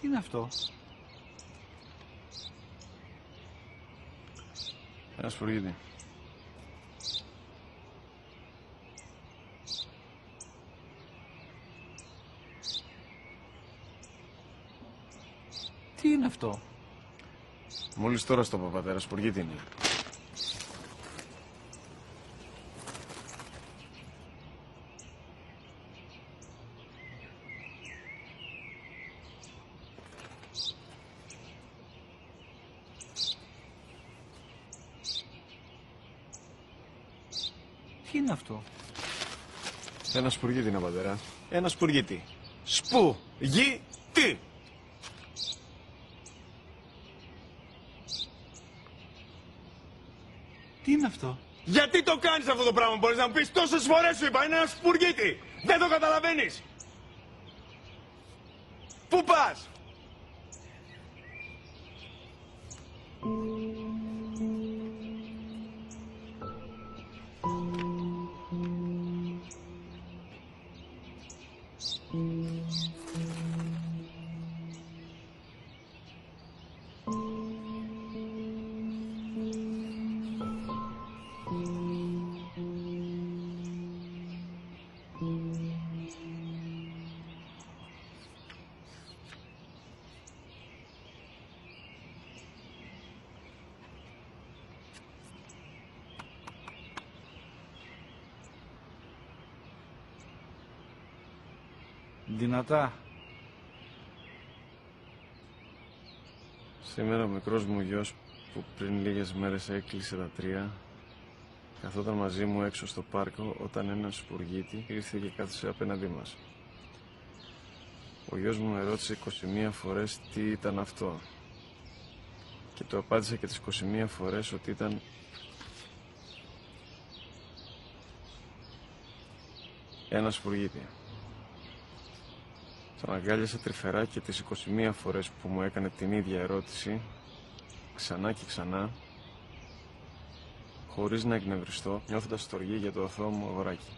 Τι είναι αυτό? Ένα σφουργίτη. Τι είναι αυτό? Μόλις τώρα στο πατέρα, σφουργίτη είναι. Τι είναι αυτό? Ένα σπουργίτη είναι, πατέρα. Ένα σπουργίτη. Σπου-γι-τι! Τι είναι αυτό? Γιατί το κάνεις αυτό το πράγμα, μπορείς να μου πεις? Τόσες φορές σου είπα, είναι ένα σπουργίτη! Δεν το καταλαβαίνεις! Πού πας? Δυνατά. Σήμερα ο μικρός μου γιος που πριν λίγες μέρες έκλεισε τα 3 καθόταν μαζί μου έξω στο πάρκο όταν ένας σπουργίτη ήρθε και κάθισε απέναντί μας. Ο γιος μου με ρώτησε 21 φορές τι ήταν αυτό και του απάντησα και τις 21 φορές ότι ήταν ένα σπουργίτη. Τον αγκάλιασα τρυφερά και τις 21 φορές που μου έκανε την ίδια ερώτηση, ξανά και ξανά, χωρίς να εκνευριστώ, νιώθοντας στοργή για το αθώο μου αγοράκι.